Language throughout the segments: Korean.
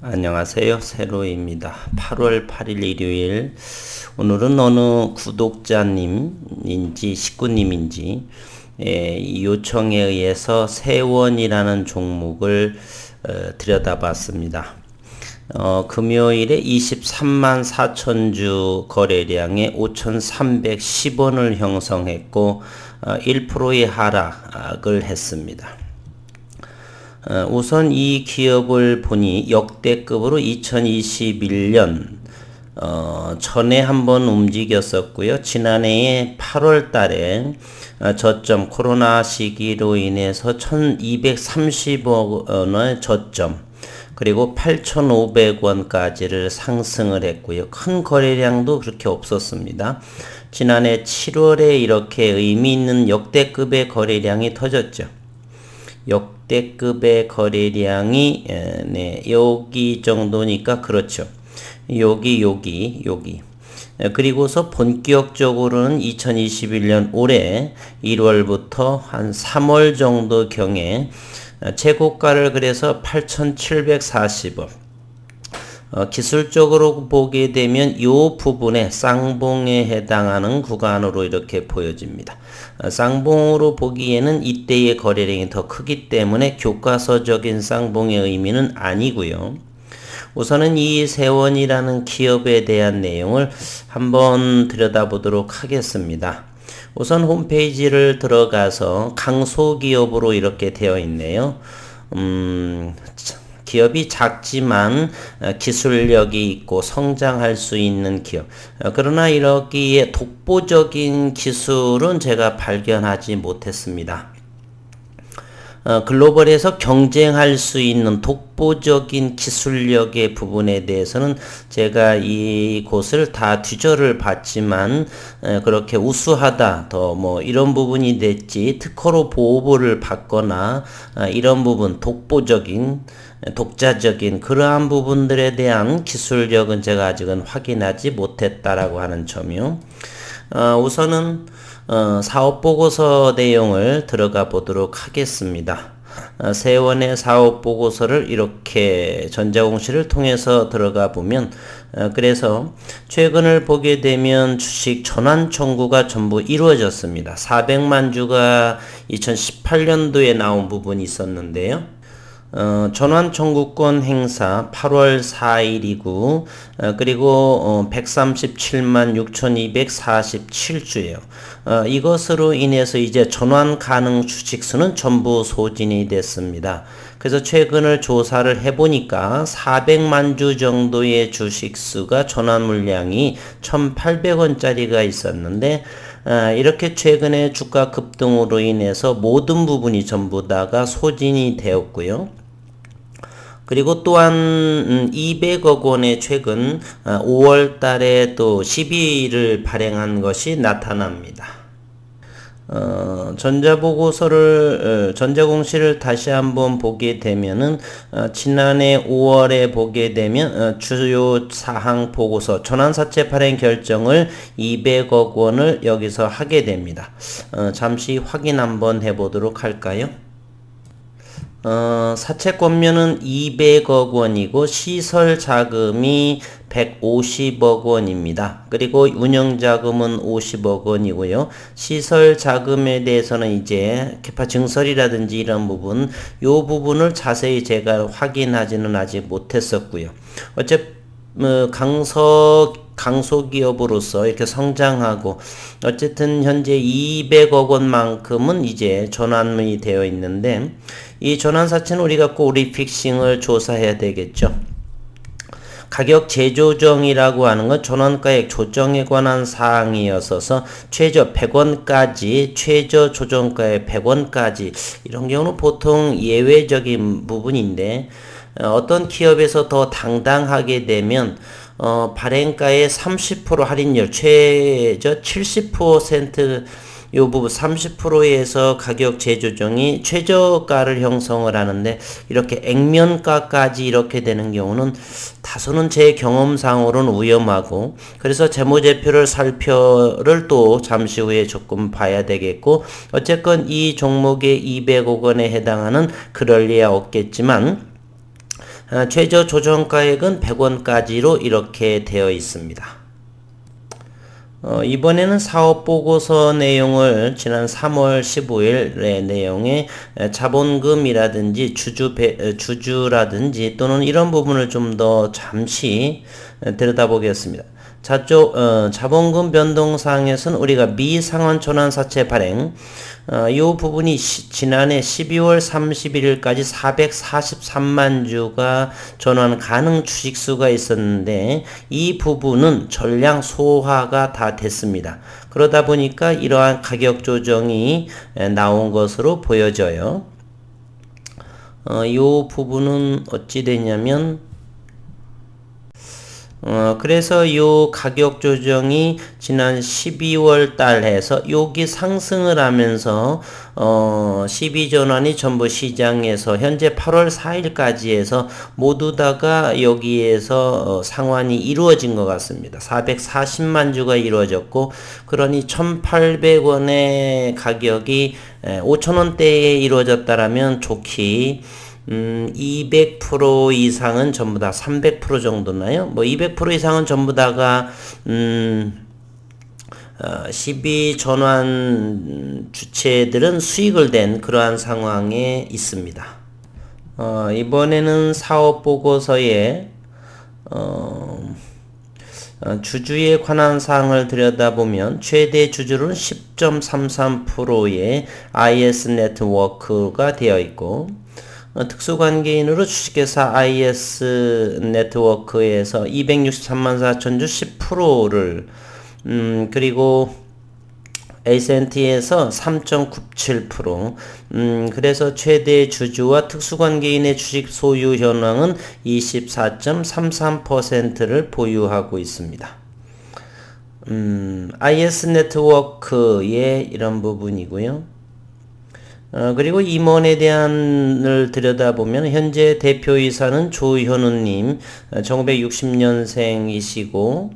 안녕하세요. 세로입니다. 8월 8일 일요일. 오늘은 어느 구독자님인지 식구님인지 요청에 의해서 세원이라는 종목을 들여다봤습니다. 금요일에 23만 4천주 거래량에 5,310원을 형성했고 1%의 하락을 했습니다. 우선 이 기업을 보니 역대급으로 2021년 전에 한번 움직였었고요. 지난해에 8월 달에 저점 코로나 시기로 인해서 1230억 원의 저점 그리고 8,500원까지를 상승을 했고요. 큰 거래량도 그렇게 없었습니다. 지난해 7월에 이렇게 의미 있는 역대급의 거래량이 터졌죠. 역대급의 거래량이 여기 정도니까 그렇죠. 여기 그리고서 본격적으로는 2021년 올해 1월부터 한 3월 정도 경에 최고가를 그래서 8,740원 기술적으로 보게 되면 이 부분에 쌍봉에 해당하는 구간으로 이렇게 보여집니다. 쌍봉으로 보기에는 이때의 거래량이 더 크기 때문에 교과서적인 쌍봉의 의미는 아니고요. 우선은 이 세원이라는 기업에 대한 내용을 한번 들여다보도록 하겠습니다. 우선 홈페이지를 들어가서 강소기업으로 이렇게 되어 있네요. 기업이 작지만 기술력이 있고 성장할 수 있는 기업. 그러나 이러기에 독보적인 기술은 제가 발견하지 못했습니다. 글로벌에서 경쟁할 수 있는 독보적인 기술력의 부분에 대해서는 제가 이곳을 다 뒤져를 봤지만 그렇게 우수하다 더 뭐 이런 부분이 됐지 특허로 보호를 받거나 이런 부분 독보적인 독자적인 그러한 부분들에 대한 기술력은 제가 아직은 확인하지 못했다라고 하는 점이요. 우선은 사업보고서 내용을 들어가 보도록 하겠습니다. 세원의 사업보고서를 이렇게 전자공시를 통해서 들어가 보면 그래서 최근을 보게 되면 주식 전환 청구가 전부 이루어졌습니다. 400만 주가 2018년도에 나온 부분이 있었는데요. 전환 청구권 행사 8월 4일이고 그리고 137만 6,247주예요. 이것으로 인해서 이제 전환 가능 주식수는 전부 소진이 됐습니다. 그래서 최근을 조사를 해보니까 400만 주 정도의 주식수가 전환 물량이 1,800원짜리가 있었는데 이렇게 최근에 주가 급등으로 인해서 모든 부분이 전부 다가 소진이 되었고요. 그리고 또한 200억 원의 최근 5월 달에 또 12일을 발행한 것이 나타납니다. 전자공시를 다시 한번 보게 되면은 지난해 5월에 보게 되면 주요 사항 보고서 전환사채 발행 결정을 200억 원을 여기서 하게 됩니다. 잠시 확인 한번 해보도록 할까요? 사채권면은 200억 원이고 시설 자금이 150억 원입니다. 그리고 운영자금은 50억 원이고요. 시설 자금에 대해서는 이제 캐파 증설이라든지 이런 부분, 요 부분을 자세히 제가 확인하지는 아직 못했었고요. 어쨌든 강소기업으로서 이렇게 성장하고 어쨌든 현재 200억 원만큼은 이제 전환이 되어 있는데 이 전환사채는 우리가 꼭 리픽싱을 조사해야 되겠죠. 가격 재조정이라고 하는 건 전환가액 조정에 관한 사항이었어서 최저 100원까지 최저 조정가액 100원까지 이런 경우는 보통 예외적인 부분인데 어떤 기업에서 더 당당하게 되면 발행가의 30% 할인율 최저 70% 요 부분 30%에서 가격 재조정이 최저가를 형성을 하는데 이렇게 액면가까지 이렇게 되는 경우는 다소는 제 경험상으로는 위험하고 그래서 재무제표를 살펴를 또 잠시 후에 조금 봐야 되겠고 어쨌건 이 종목의 200억 원에 해당하는 그럴 리야 없겠지만 최저 조정가액은 100원까지로 이렇게 되어 있습니다. 이번에는 사업보고서 내용을 지난 3월 15일의 내용에 자본금이라든지 주주라든지 또는 이런 부분을 좀 더 잠시 들여다보겠습니다. 자본금 변동사항에서는 우리가 미상환 전환사채 발행 이 부분이 지난해 12월 31일까지 443만 주가 전환 가능 주식수가 있었는데 이 부분은 전량 소화가 다 됐습니다. 그러다 보니까 이러한 가격 조정이 나온 것으로 보여져요. 이 부분은 어찌 되냐면 그래서 이 가격 조정이 지난 12월 달 해서 여기 상승을 하면서 12전환이 전부 시장에서 현재 8월 4일까지 해서 모두 다가 여기에서 상환이 이루어진 것 같습니다. 440만 주가 이루어졌고, 그러니 1,800원의 가격이 5,000원대에 이루어졌다라면 좋기 200% 이상은 전부 다 300% 정도나요? 뭐 200% 이상은 전부 다가 12전환 주체들은 수익을 낸 그러한 상황에 있습니다. 이번에는 사업보고서에 주주에 관한 사항을 들여다보면 최대 주주는 10.33%의 IS 네트워크가 되어 있고, 특수관계인으로 주식회사 IS 네트워크에서 263만 4천 주 10%를 그리고 에이센티에서 3.97% 그래서 최대 주주와 특수관계인의 주식 소유 현황은 24.33%를 보유하고 있습니다. IS 네트워크의 이런 부분이고요. 그리고 임원에 대한을 들여다보면 현재 대표이사는 조현우님 1960년생이시고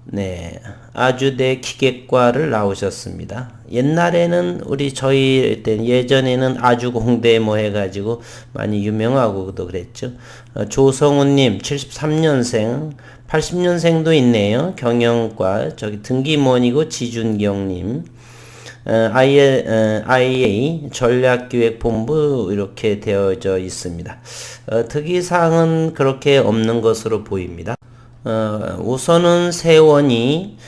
네, 아주대 기계과를 나오셨습니다. 옛날에는 저희 때 예전에는 아주공대 뭐 해가지고 많이 유명하고도 그랬죠. 조성우님 73년생 80년생도 있네요. 경영과 등기무원이고 지준경님 IA 전략기획본부 이렇게 되어져 있습니다. 특이사항은 그렇게 없는 것으로 보입니다. 우선은 세원이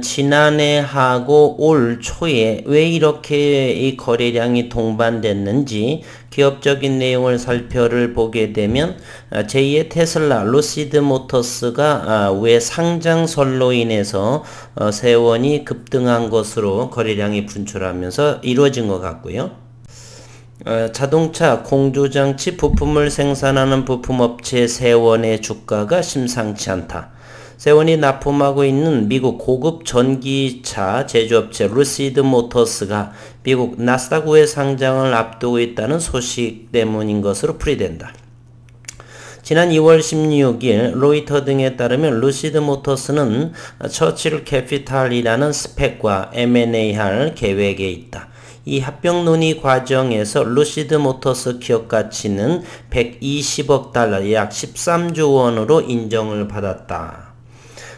지난해하고 올 초에 왜 이렇게 이 거래량이 동반됐는지 기업적인 내용을 살펴를 보게 되면 제2의 테슬라, 로시드 모터스가 왜 상장설로 인해서 세원이 급등한 것으로 거래량이 분출하면서 이루어진 것 같고요. 자동차 공조장치 부품을 생산하는 부품업체 세원의 주가가 심상치 않다. 세원이 납품하고 있는 미국 고급 전기차 제조업체 루시드 모터스가 미국 나스닥 상장을 앞두고 있다는 소식 때문인 것으로 풀이된다. 지난 2월 16일 로이터 등에 따르면 루시드 모터스는 처칠 캐피탈이라는 스펙과 M&A 할 계획에 있다. 이 합병 논의 과정에서 루시드 모터스 기업 가치는 120억 달러 약 13조 원으로 인정을 받았다.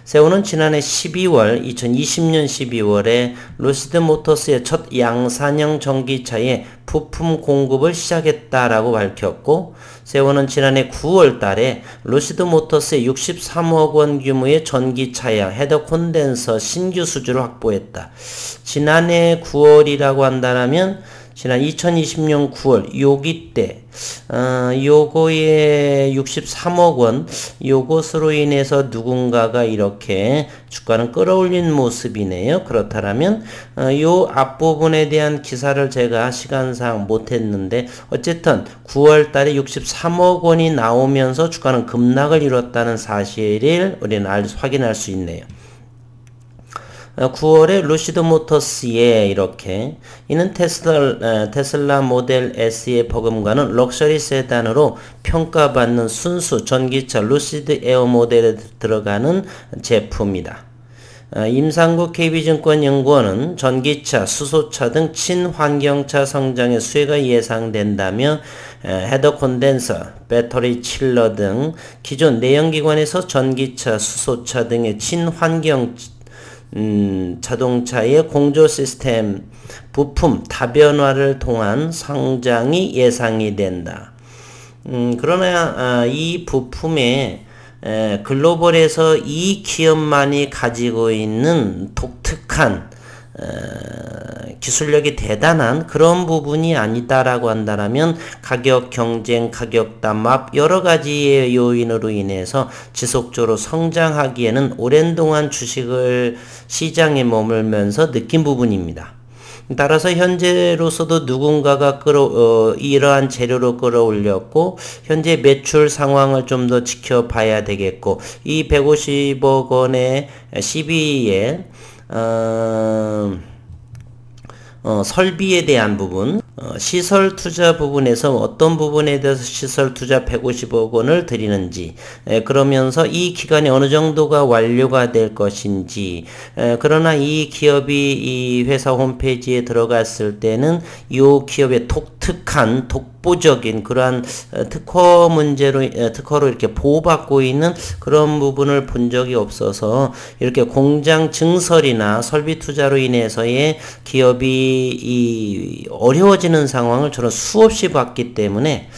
세원은 지난해 2020년 12월에 루시드 모터스의 첫 양산형 전기차에 부품 공급을 시작했다라고 밝혔고, 세원은 지난해 9월 달에 루시드 모터스의 63억 원 규모의 전기차량 헤더 콘덴서 신규 수주를 확보했다. 지난해 9월이라고 한다면 지난 2020년 9월 요기 때 요거의 63억 원 요것으로 인해서 누군가가 이렇게 주가는 끌어올린 모습이네요. 그렇다면 요 앞부분에 대한 기사를 제가 시간상 못했는데 어쨌든 9월 달에 63억 원이 나오면서 주가는 급락을 이뤘다는 사실을 우리는 확인할 수 있네요. 9월에 루시드 모터스에 이렇게 이는 테슬라 모델 S의 버금가는 럭셔리 세단으로 평가받는 순수 전기차 루시드 에어 모델에 들어가는 제품이다. 임상국 KB증권연구원은 전기차, 수소차 등 친환경차 성장의 수혜가 예상된다며 헤더 콘덴서, 배터리 칠러 등 기존 내연기관에서 전기차, 수소차 등의 친환경 자동차의 공조 시스템, 부품 다변화를 통한 성장이 예상이 된다. 그러나 이 부품에 글로벌에서 이 기업만이 가지고 있는 독특한 기술력이 대단한 그런 부분이 아니다라고 한다면 가격 경쟁, 가격 담합 여러 가지의 요인으로 인해서 지속적으로 성장하기에는 오랜 동안 주식을 시장에 머물면서 느낀 부분입니다. 따라서 현재로서도 누군가가 이러한 재료로 끌어올렸고 현재 매출 상황을 좀 더 지켜봐야 되겠고 이 150억 원의 시비에 설비에 대한 부분, 시설 투자 부분에서 어떤 부분에 대해서 시설 투자 150억 원을 드리는지, 그러면서 이 기간이 어느 정도가 완료가 될 것인지, 그러나 이 기업이 이 회사 홈페이지에 들어갔을 때는 이 기업의 독특한 독보적인 그러한 특허로 이렇게 보호받고 있는 그런 부분을 본 적이 없어서 이렇게 공장 증설이나 설비 투자로 인해서의 기업이 어려워지는 상황을 저는 수없이 봤기 때문에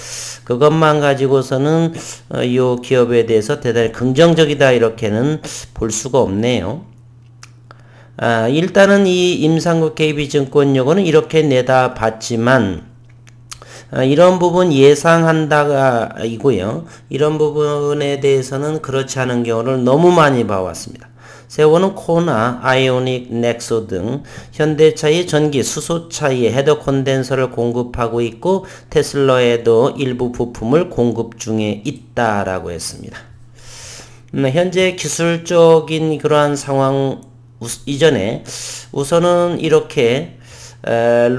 그것만 가지고서는 이 기업에 대해서 대단히 긍정적이다 이렇게는 볼 수가 없네요. 일단은 이 임상국 KB증권연구원은 이렇게 내다봤지만 이런 부분 예상한다가 이고요. 이런 부분에 대해서는 그렇지 않은 경우를 너무 많이 봐왔습니다. 세워는 코나, 아이오닉, 넥소 등 현대차의 전기, 수소차의 헤더 콘덴서를 공급하고 있고 테슬라에도 일부 부품을 공급 중에 있다라고 했습니다. 현재 기술적인 그러한 상황 이전에 우선은 이렇게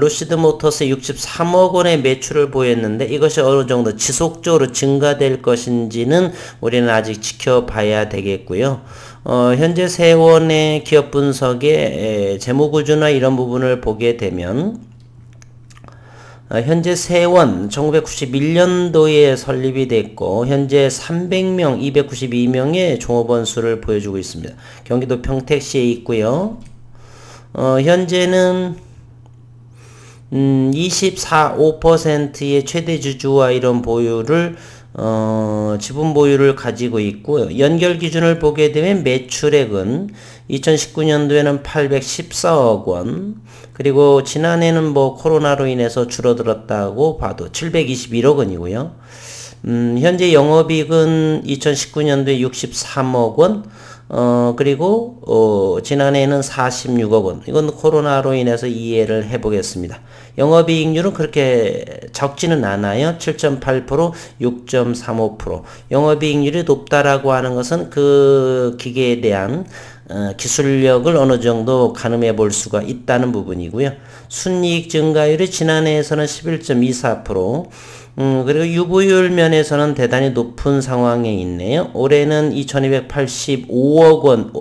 루시드 모터스의 63억 원의 매출을 보였는데 이것이 어느 정도 지속적으로 증가될 것인지는 우리는 아직 지켜봐야 되겠고요. 현재 세원의 기업 분석의 재무구조나 이런 부분을 보게 되면 현재 세원 1991년도에 설립이 됐고 현재 300명, 292명의 종업원 수를 보여주고 있습니다. 경기도 평택시에 있고요. 현재는 24.5%의 최대 주주와 이런 보유를 지분 보유를 가지고 있고 연결 기준을 보게 되면 매출액은 2019년도에는 814억 원 그리고 지난해는 뭐 코로나로 인해서 줄어들었다고 봐도 721억 원이고요. 현재 영업이익은 2019년도에 63억 원 그리고 지난해에는 46억 원. 이건 코로나로 인해서 이해를 해보겠습니다. 영업이익률은 그렇게 적지는 않아요. 7.8%, 6.35%. 영업이익률이 높다라고 하는 것은 그 기계에 대한 기술력을 어느 정도 가늠해 볼 수가 있다는 부분이고요. 순이익 증가율이 지난해에서는 11.24%, 그리고 유보율 면에서는 대단히 높은 상황에 있네요. 올해는 2285억 원,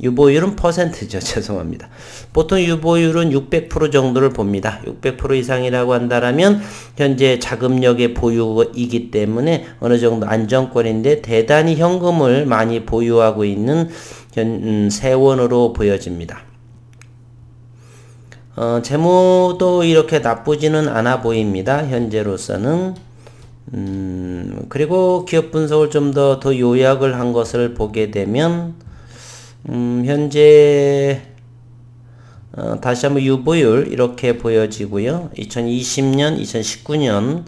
유보율은 퍼센트죠. 죄송합니다. 보통 유보율은 600% 정도를 봅니다. 600% 이상이라고 한다면 현재 자금력의 보유이기 때문에 어느 정도 안정권인데 대단히 현금을 많이 보유하고 있는 세원으로 보여집니다. 재무도 이렇게 나쁘지는 않아 보입니다. 현재로서는. 그리고 기업 분석을 좀 더 요약을 한 것을 보게 되면 현재 다시 한번 유보율 이렇게 보여지고요. 2020년, 2019년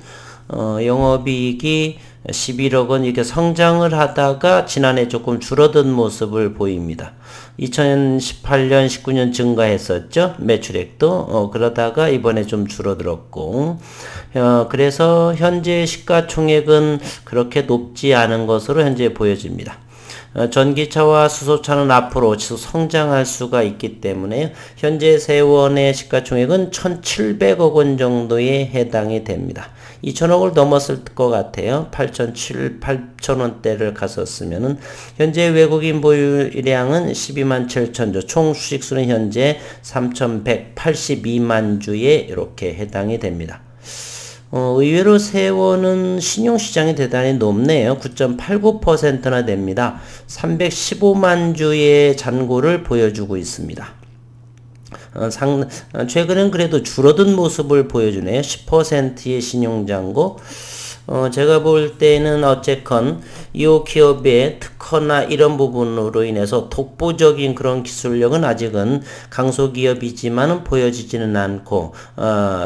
영업이익이 11억 원 이렇게 성장을 하다가 지난해 조금 줄어든 모습을 보입니다. 2018년, 19년 증가했었죠. 매출액도. 그러다가 이번에 좀 줄어들었고 그래서 현재 시가총액은 그렇게 높지 않은 것으로 현재 보여집니다. 전기차와 수소차는 앞으로 지속 성장할 수가 있기 때문에 현재 세원의 시가총액은 1,700억 원 정도에 해당이 됩니다. 2천억을 넘었을 것 같아요. 8,000원대를 갔었으면은 현재 외국인 보유량은 12만 7천 주, 총 수식수는 현재 3,182만 주에 이렇게 해당이 됩니다. 의외로 세원은 신용시장이 대단히 높네요. 9.89%나 됩니다. 315만 주의 잔고를 보여주고 있습니다. 최근엔 그래도 줄어든 모습을 보여주네요. 10%의 신용잔고. 제가 볼 때는 어쨌건 이 기업의 특허나 이런 부분으로 인해서 독보적인 그런 기술력은 아직은 강소기업이지만은 보여지지는 않고,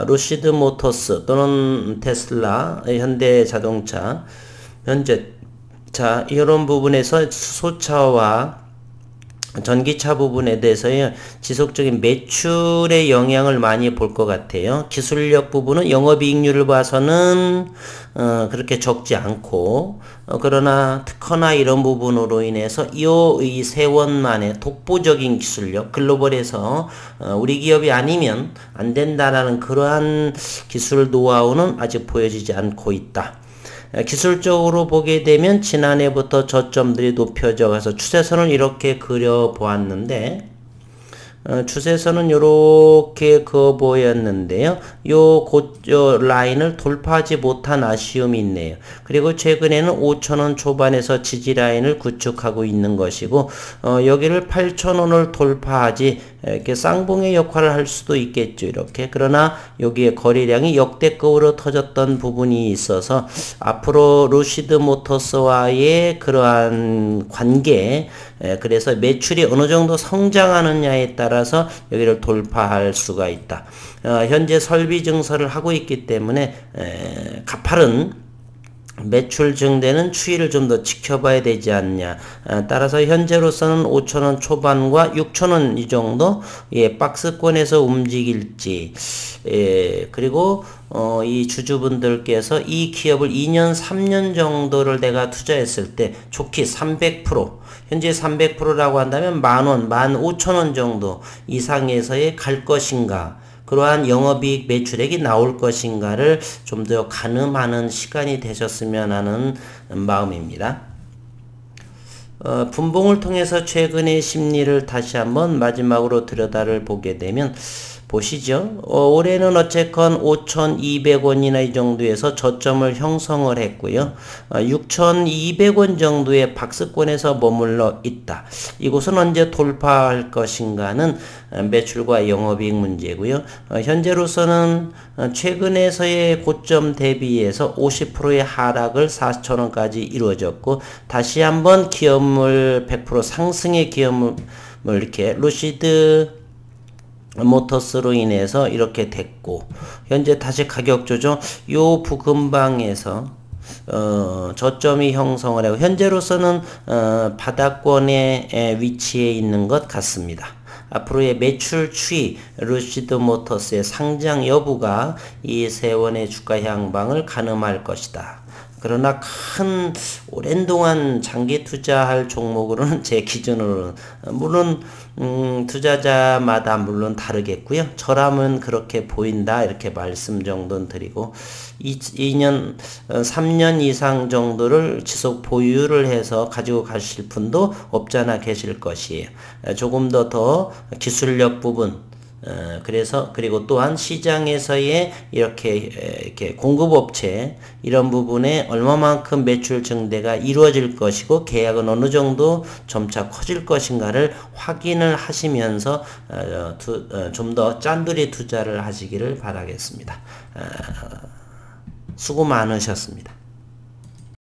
루시드 모터스 또는 테슬라, 현대자동차, 현재차 이런 부분에서 수소차와 전기차 부분에 대해서의 지속적인 매출의 영향을 많이 볼 것 같아요. 기술력 부분은 영업이익률을 봐서는 그렇게 적지 않고, 그러나 특허나 이런 부분으로 인해서 이 세원만의 독보적인 기술력, 글로벌에서 우리 기업이 아니면 안 된다라는 그러한 기술 노하우는 아직 보여지지 않고 있다. 기술적으로 보게 되면 지난해부터 저점들이 높여져 가서 추세선을 이렇게 그려 보았는데, 추세선은 이렇게 그어 보였는데요. 요 라인을 돌파하지 못한 아쉬움이 있네요. 그리고 최근에는 5,000원 초반에서 지지 라인을 구축하고 있는 것이고, 여기를 8,000원을 돌파하지, 이렇게 쌍봉의 역할을 할 수도 있겠죠. 이렇게. 그러나 여기에 거래량이 역대급으로 터졌던 부분이 있어서 앞으로 루시드 모터스와의 그러한 관계, 그래서 매출이 어느 정도 성장하느냐에 따라서 여기를 돌파할 수가 있다. 현재 설비 증설을 하고 있기 때문에 가파른 매출 증대는 추이를 좀 더 지켜봐야 되지 않냐. 따라서 현재로서는 5,000원 초반과 6,000원 이 정도 박스권에서 움직일지, 그리고 이 주주분들께서 이 기업을 2년 3년 정도를 내가 투자했을 때 좋게 300%, 현재 300%라고 한다면 10,000원, 15,000원 정도 이상에서의 갈 것인가, 그러한 영업이익 매출액이 나올 것인가를 좀 더 가늠하는 시간이 되셨으면 하는 마음입니다. 분봉을 통해서 최근의 심리를 다시 한번 마지막으로 들여다를 보게 되면, 보시죠. 올해는 어쨌건 5,200원이나 이 정도에서 저점을 형성을 했고요. 6,200원 정도의 박스권에서 머물러 있다. 이곳은 언제 돌파할 것인가는 매출과 영업이익 문제고요. 현재로서는 최근에서의 고점 대비해서 50%의 하락을 4,000원까지 이루어졌고, 다시 한번 기업물 100% 상승의 기업물 이렇게 루시드 모터스로 인해서 이렇게 됐고, 현재 다시 가격 조정 요 부근방에서 저점이 형성을 하고, 현재로서는 바닥권에 위치해 있는 것 같습니다. 앞으로의 매출 추이, 루시드 모터스의 상장 여부가 이 세원의 주가 향방을 가늠할 것이다. 그러나 큰 오랜 동안 장기 투자할 종목으로는 제 기준으로는, 물론 투자자마다 물론 다르겠고요. 저라면 그렇게 보인다 이렇게 말씀 정도는 드리고, 2년 3년 이상 정도를 지속 보유를 해서 가지고 가실 분도 없잖아 계실 것이에요. 조금 더 기술력 부분, 그리고 또한 시장에서의 이렇게 공급업체 이런 부분에 얼마만큼 매출 증대가 이루어질 것이고 계약은 어느 정도 점차 커질 것인가를 확인을 하시면서 좀 더 짠돌이 투자를 하시기를 바라겠습니다. 수고 많으셨습니다.